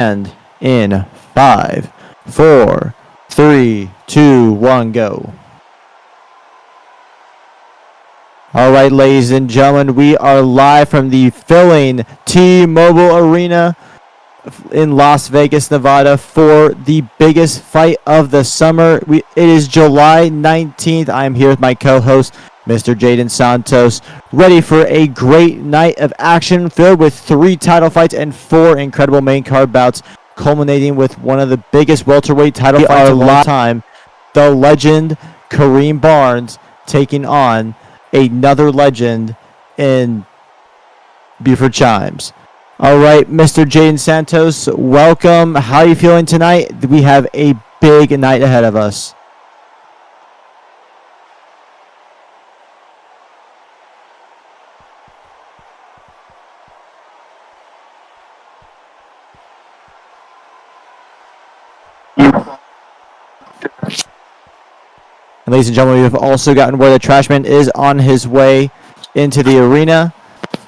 And in 5, 4, 3, 2, 1, go. All right, ladies and gentlemen, we are live from the filling T-Mobile Arena in Las Vegas, Nevada for the biggest fight of the summer. It is July 19th. I am here with my co-host, Mr. Jaden Santos, ready for a great night of action filled with 3 title fights and 4 incredible main card bouts, culminating with one of the biggest welterweight title fights of all time. The legend Kareem Barnes taking on another legend in Buford Chimes. All right, Mr. Jaden Santos, welcome. How are you feeling tonight? We have a big night ahead of us. And ladies and gentlemen, we have also gotten where the Trashman is on his way into the arena.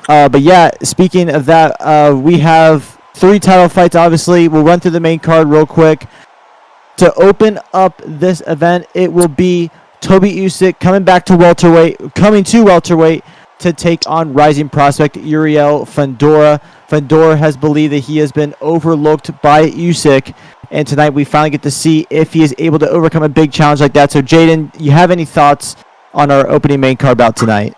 But yeah, speaking of that, we have 3 title fights, obviously. We'll run through the main card real quick. To open up this event, it will be Toby Usyk coming to welterweight to take on rising prospect Uriel Fundora. Fundora has believed that he has been overlooked by Usyk, and tonight we finally get to see if he is able to overcome a big challenge like that. So, Jaden, you have any thoughts on our opening main card bout tonight?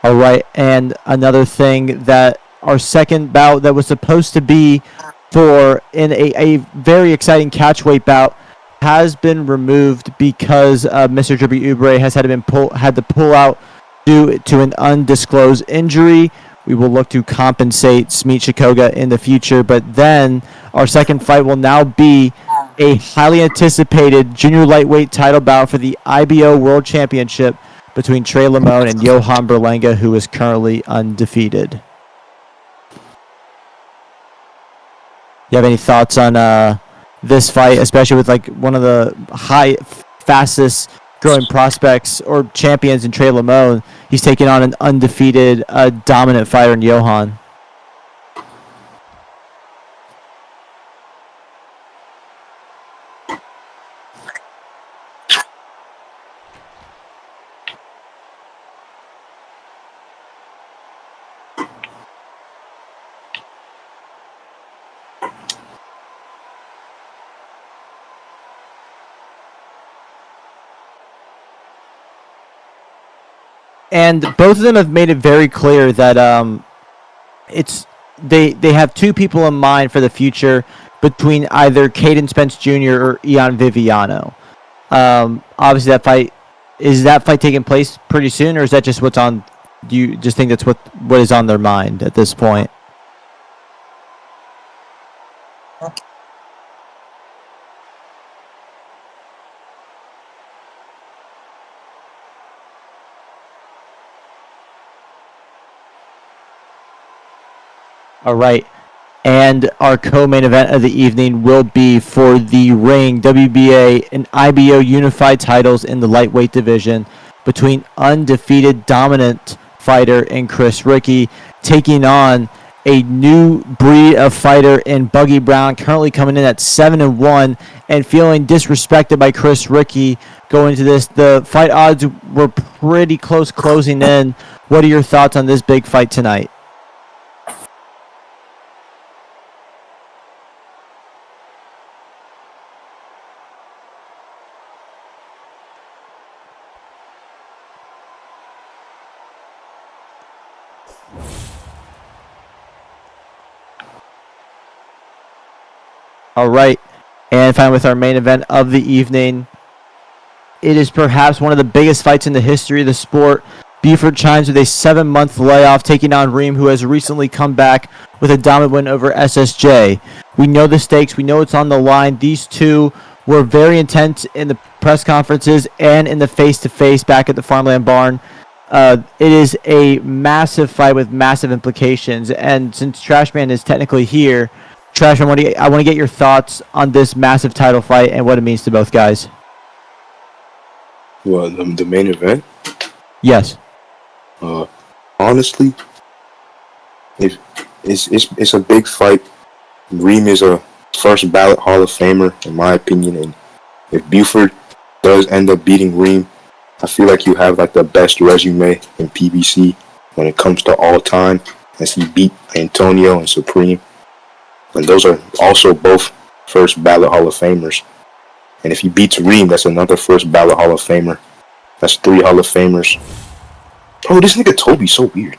All right, and another thing that our second bout that was supposed to be for in a very exciting catchweight bout has been removed because Mr. Drippy Oubre has had to pull out due to an undisclosed injury. We will look to compensate 𝐓𝐡 𝐂𝐨𝐽 in the future, but then our second fight will now be a highly anticipated junior lightweight title bout for the IBO World Championship between Trey Lamone and Johan Berlanga, who is currently undefeated. You have any thoughts on this fight, especially with like one of the fastest growing prospects or champions in Trey Lamone? He's taking on an undefeated, dominant fighter in Johan. And both of them have made it very clear that they have 2 people in mind for the future between either Caden Spence Jr. or Ian Viviano. Obviously, that fight taking place pretty soon, or is that just what's on? Do you just think that's what is on their mind at this point? All right, and our co-main event of the evening will be for the Ring WBA and IBO unified titles in the lightweight division between undefeated dominant fighter in Chris Ricky taking on a new breed of fighter in Buggy Brown, currently coming in at 7-1 and feeling disrespected by Chris Ricky going into this. The fight odds were pretty close closing in. What are your thoughts on this big fight tonight? All right, and finally with our main event of the evening, it is perhaps one of the biggest fights in the history of the sport. Buford Chimes with a 7-month layoff taking on Reem, who has recently come back with a dominant win over SSJ. We know the stakes. We know it's on the line. These two were very intense in the press conferences and in the face-to-face back at the Farmland Barn. It is a massive fight with massive implications. And since Trashman is technically here, Trashman, I want to get your thoughts on this massive title fight and what it means to both guys. Well, the main event? Yes. Honestly, it's a big fight. Reem is a first ballot Hall of Famer, in my opinion, and if Buford does end up beating Reem, I feel like you have like the best resume in PBC when it comes to all time, as he beat Antonio and Supreme, and those are also both first ballot Hall of Famers. And if he beats Reem, that's another first ballot Hall of Famer. That's 3 Hall of Famers. Oh, this nigga Toby's so weird.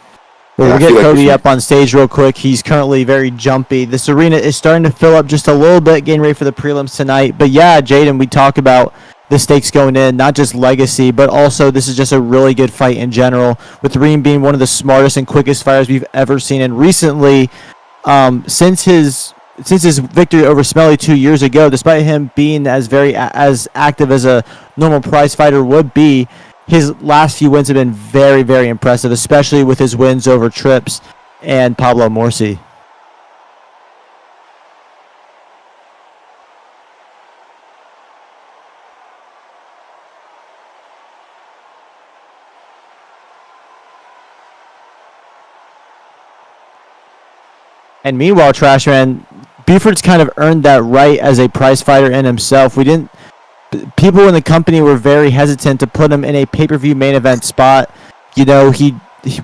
Well, we'll get Toby up on stage real quick. He's currently very jumpy. This arena is starting to fill up just a little bit, getting ready for the prelims tonight. But yeah, Jaden, we talk about the stakes going in, not just legacy, but also this is just a really good fight in general, with Reem being one of the smartest and quickest fighters we've ever seen. And recently, since his victory over Smelly 2 years ago, despite him being as active as a normal prize fighter would be, his last few wins have been very, very impressive, especially with his wins over Trips and Pablo Morsi. And meanwhile, Trashman, Buford's kind of earned that right as a prize fighter in himself. People in the company were very hesitant to put him in a pay-per-view main event spot. You know,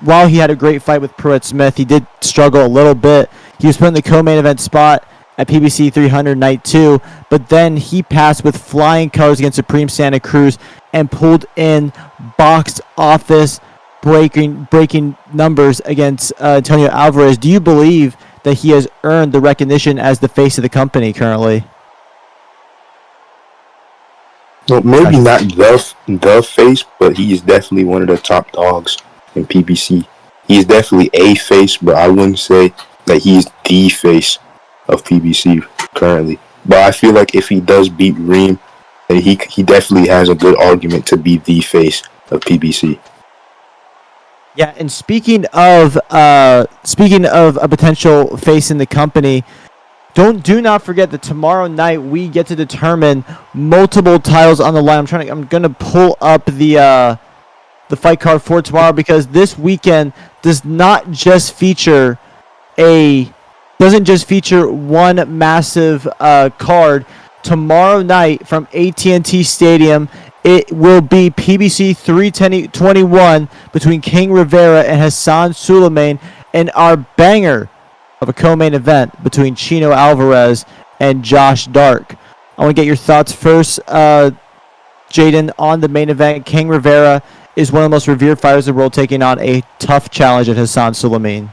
while he had a great fight with Pruitt Smith, he did struggle a little bit. He was put in the co-main event spot at PBC 300 Night 2, but then he passed with flying colors against Supreme Santa Cruz and pulled in box office breaking numbers against Antonio Alvarez. Do you believe that he has earned the recognition as the face of the company currently? Well, maybe not the face, but he is definitely one of the top dogs in PBC. He is definitely a face, but I wouldn't say that he is the face of PBC currently. But I feel like if he does beat Reem, then he definitely has a good argument to be the face of PBC. Yeah, and speaking of a potential face in the company, do not forget that tomorrow night we get to determine multiple titles on the line. I'm gonna pull up the fight card for tomorrow, because this weekend doesn't just feature one massive card. Tomorrow night from AT&T Stadium, it will be PBC 321 between King Rivera and Hassan Sulaiman, and our banger of a co-main event between Chino Alvarez and Josh Dark. I want to get your thoughts first, Jaden, on the main event. King Rivera is one of the most revered fighters in the world, taking on a tough challenge at Hassan Sulaiman.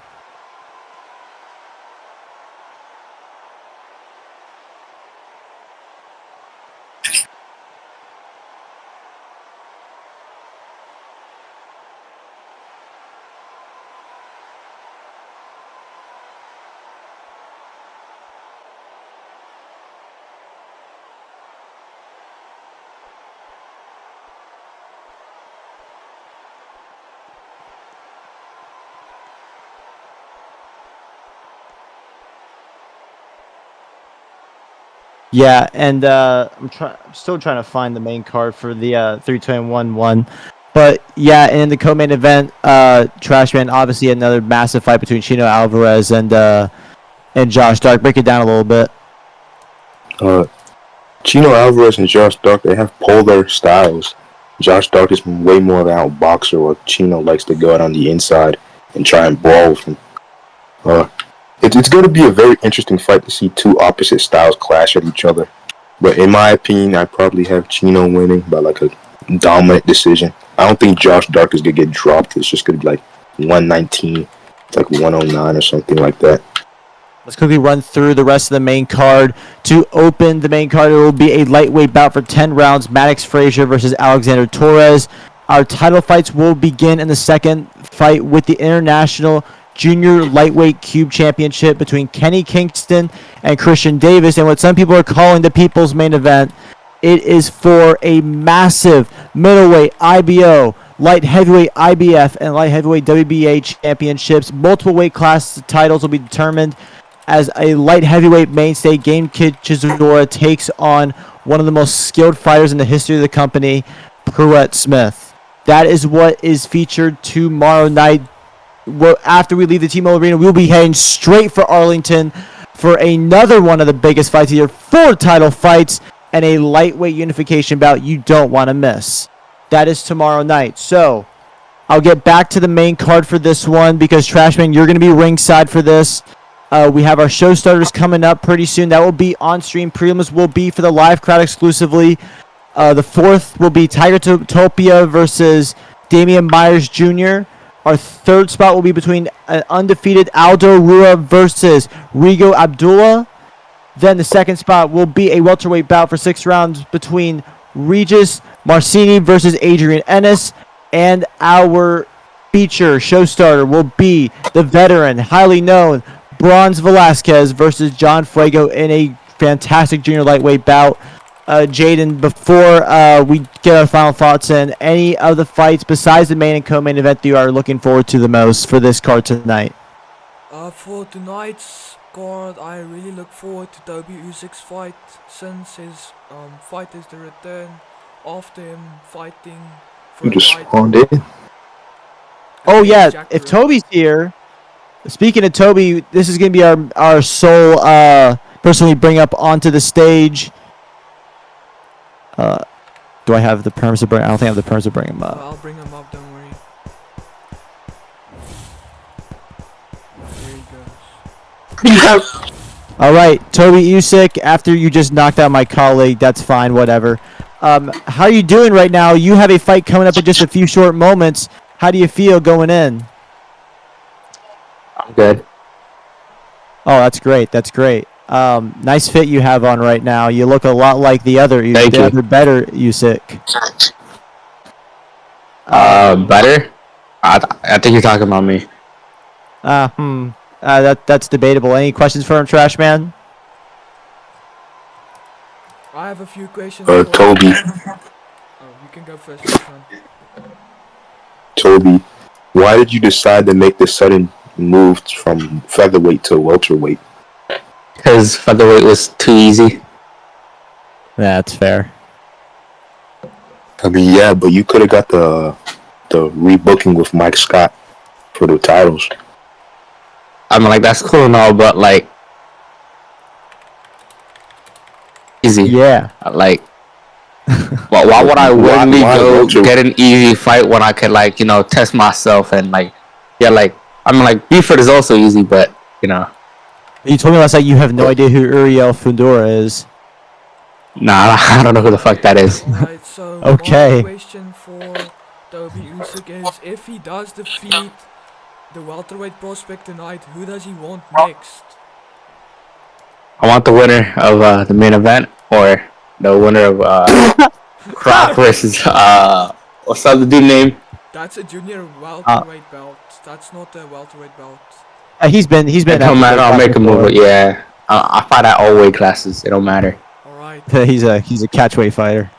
Yeah, and I'm still trying to find the main card for the 321-1. But yeah, and in the co-main event, Trashman, obviously another massive fight between Chino Alvarez and Josh Dark. Break it down a little bit. Chino Alvarez and Josh Dark, they have polar styles. Josh Dark is way more of an outboxer, while Chino likes to go out on the inside and try and brawl with him. It's going to be a very interesting fight to see two opposite styles clash at each other. But in my opinion, I probably have Chino winning by like a dominant decision. I don't think Josh Dark is going to get dropped. It's just going to be like 119, it's like 109 or something like that. Let's quickly run through the rest of the main card. To open the main card, it will be a lightweight bout for 10 rounds. Maddox Frazier versus Alexander Torres. Our title fights will begin in the second fight with the International Junior Lightweight Cube Championship between Kenny Kingston and Christian Davis, and what some people are calling the People's Main Event. It is for a massive middleweight IBO light heavyweight IBF and light heavyweight WBA championships. Multiple weight class titles will be determined as a light heavyweight mainstay. 𝐓𝐡𝐞 𝐂𝐨𝐮𝐧𝐭𝐝𝐴 takes on one of the most skilled fighters in the history of the company, Pruitt Smith. That is what is featured tomorrow night. After we leave the T-Mobile Arena, we'll be heading straight for Arlington for another one of the biggest fights of the year, 4 title fights and a lightweight unification bout you don't want to miss. That is tomorrow night. So I'll get back to the main card for this one because Trashman, you're going to be ringside for this. We have our show starters coming up pretty soon. That will be on stream. Prelims will be for the live crowd exclusively. The 4th will be Tiger Topia versus Damian Myers Jr. Our 3rd spot will be between an undefeated Aldo Rua versus Rigo Abdullah. Then the 2nd spot will be a welterweight bout for 6 rounds between Regis Marcini versus Adrian Ennis. And our feature show starter will be the veteran, highly known Bronze Velasquez versus John Fuego in a fantastic junior lightweight bout. Jaden, before we get our final thoughts in, any of the fights besides the main and co-main event that you are looking forward to the most for this card tonight? For tonight's card, I really look forward to 𝐓𝐡𝐞 fight, since his fight is the return after him fighting for You the just title. spawned in. Oh yeah, Jack if Rose. Toby's here, speaking of Toby, this is going to be our sole person we bring up onto the stage. Do I have the perms to bring? I don't think I have the perms to bring him up. I'll bring him up, don't worry. There he goes. All right, Toby 𝐓𝐡𝐞, after you just knocked out my colleague, that's fine, whatever. How are you doing right now? You have a fight coming up in just a few short moments. How do you feel going in? I'm good. Oh, that's great. That's great. Nice fit you have on right now. You look a lot like the other, Thank you. other better 𝐓𝐡𝐞. Better? I think you're talking about me. That's debatable. Any questions for him, Trash Man? I have a few questions. Toby. Oh, you can go first. Stefan. Toby, why did you decide to make this sudden move from featherweight to welterweight? Because featherweight was too easy. Yeah, that's fair. I mean, yeah, but you could have got the rebooking with Mike Scott for the titles. I mean, like, that's cool and all, but, like, easy. Yeah. Like, why would I willingly go get an easy fight when I could, like, you know, test myself and, like, yeah, like, I mean, like, Buford is also easy, but, you know. You told me last night you have no idea who Uriel Fundora is. Nah, I don't know who the fuck that is. Alright, so Okay. my question for 𝐓𝐡𝐞 is, if he does defeat the welterweight prospect tonight, who does he want next? I want the winner of the main event, or the winner of Croc versus what's the dude name? That's a junior welterweight belt. That's not a welterweight belt. He's been. It don't matter. I'll make a move. Yeah, I fight at all weight classes. It don't matter. Alright. He's a catchweight fighter.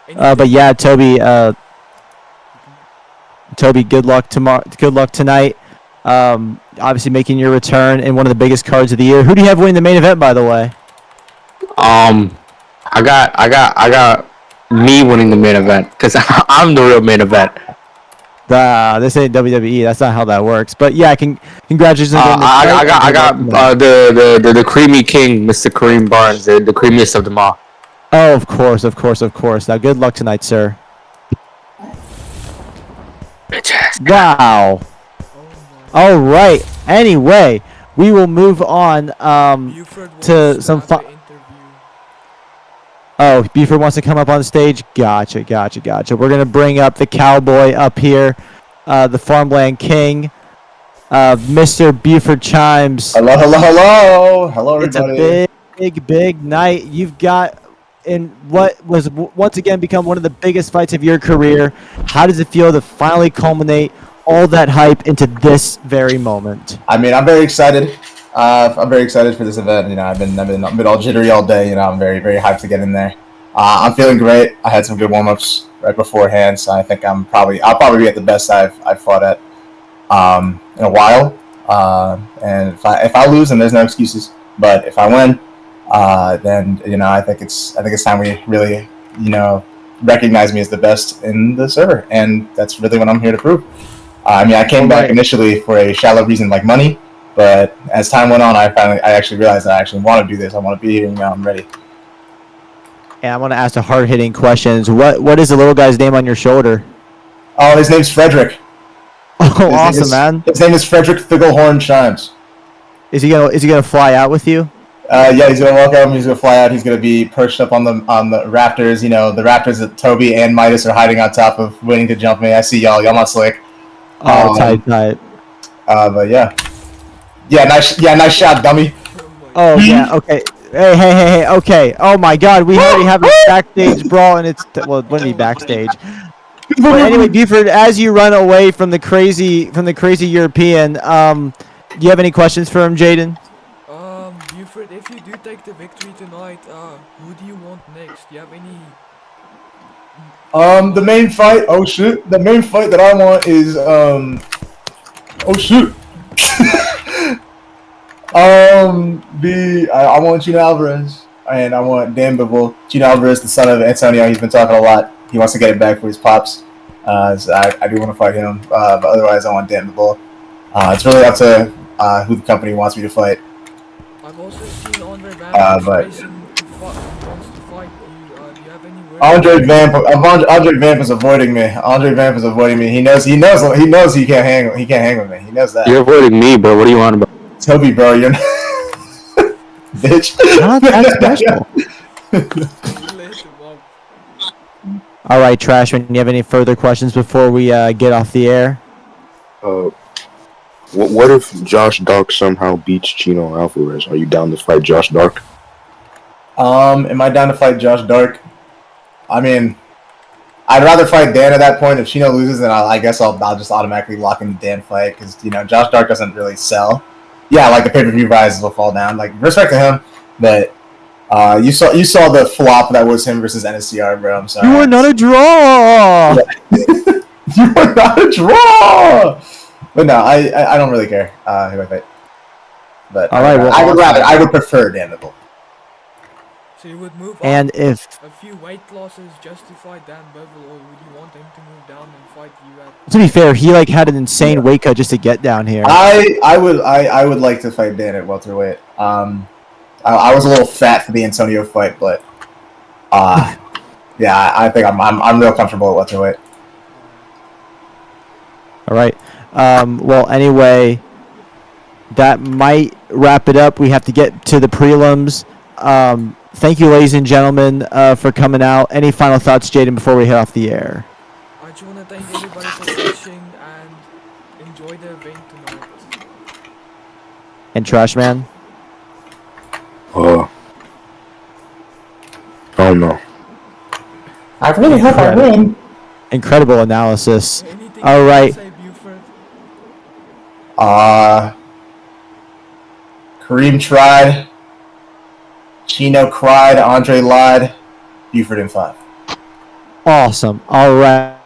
Anything- But yeah, Toby. Toby, good luck tomorrow. Good luck tonight. Obviously making your return in one of the biggest cards of the year. Who do you have winning the main event, by the way? I got me winning the main event because I'm the real main event. This ain't WWE. That's not how that works. But yeah, congratulations. on I got the creamy king, Mr. Kareem Barnes, the creamiest of them all. Oh, of course. Now, good luck tonight, sir. Bitch ass. Wow. Oh my. All right. Anyway, we will move on. Buford wants to some have an interview. Oh, Buford wants to come up on stage. Gotcha. We're gonna bring up the cowboy up here, the farmland king, Mr. Buford Chimes. Hello, It's everybody. a big night. You've got in what was once again become one of the biggest fights of your career. How does it feel to finally culminate all that hype into this very moment? I mean, I'm very excited. I'm very excited for this event. You know, I've been all jittery all day. You know, I'm very hyped to get in there. I'm feeling great. I had some good warm-ups. right beforehand. So I think I'll probably be at the best I've fought at in a while. And if I lose, then there's no excuses. But if I win, then I think it's time we really recognize me as the best in the server, and that's really what I'm here to prove. I mean, I came back initially for a shallow reason like money, but as time went on, I actually realized that I actually want to do this. I want to be here, I'm ready. And I want to ask the hard-hitting questions. What is the little guy's name on your shoulder? Oh, his name's Frederick. Oh, awesome, man. His name is Frederick 𝐓𝐴𝐻. Is he gonna fly out with you? Yeah, he's gonna walk out. He's gonna fly out. He's gonna be perched up on the rafters. The rafters that Toby and Midas are hiding on top of, waiting to jump me. I see y'all. Y'all not slick. Oh, tight. But yeah, nice shot, dummy. Oh yeah, okay. Hey, okay. Oh my God, we already have a backstage brawl, and it wouldn't be backstage. But anyway, Buford, as you run away from the crazy European, do you have any questions for him, Jaden? Buford, if you do take the victory tonight, who do you want next? Do you have any? The main fight. Oh shit! The main fight that I want is Oh shoot! I want Chino Alvarez, and I want Dan Bivol. Chino Alvarez, the son of Antonio, he's been talking a lot. He wants to get it back for his pops. So I do want to fight him, but otherwise I want Dan Bivol. It's really up to who the company wants me to fight. I've also seen Andre Van but wants to fight you. Do you have any words? Andre Vamp is avoiding me. Andre Vamp is avoiding me. He knows he can't hang with me. He knows that. You're avoiding me, bro. What do you want about? Toby, bro, you're bitch. Not that special. All right, Trashman, do you have any further questions before we get off the air? What if Josh Dark somehow beats Chino Alvarez? Are you down to fight Josh Dark? Am I down to fight Josh Dark? I mean, I'd rather fight Dan at that point. If Chino loses, then I guess I'll just automatically lock in the Dan fight, because Josh Dark doesn't really sell. Yeah, like the pay-per-view prices will fall down. Like, respect to him, but you saw the flop that was him versus NSCR, bro. I'm sorry. You are not a draw. You are not a draw. But no, I don't really care who I fight. But all right, I would prefer Dan Bivol. So you would move and up if a few weight classes just to fight Dan Bivol, or would you want him to move down and fight you at? To be fair, he had an insane weight cut just to get down here. I would like to fight Dan at welterweight. I was a little fat for the Antonio fight, but yeah, I think I'm real comfortable at welterweight. All right. Well, anyway, that might wrap it up. We have to get to the prelims. Thank you, ladies and gentlemen, for coming out. Any final thoughts, Jaden, before we head off the air? I just want to thank everybody for watching and enjoy the event tonight. And Trashman? I don't know. I really hope I win. Incredible analysis. Anything All right. you want to say, Buford? Kareem tried. Chino cried. Andre lied. Buford in 5. Awesome. All right.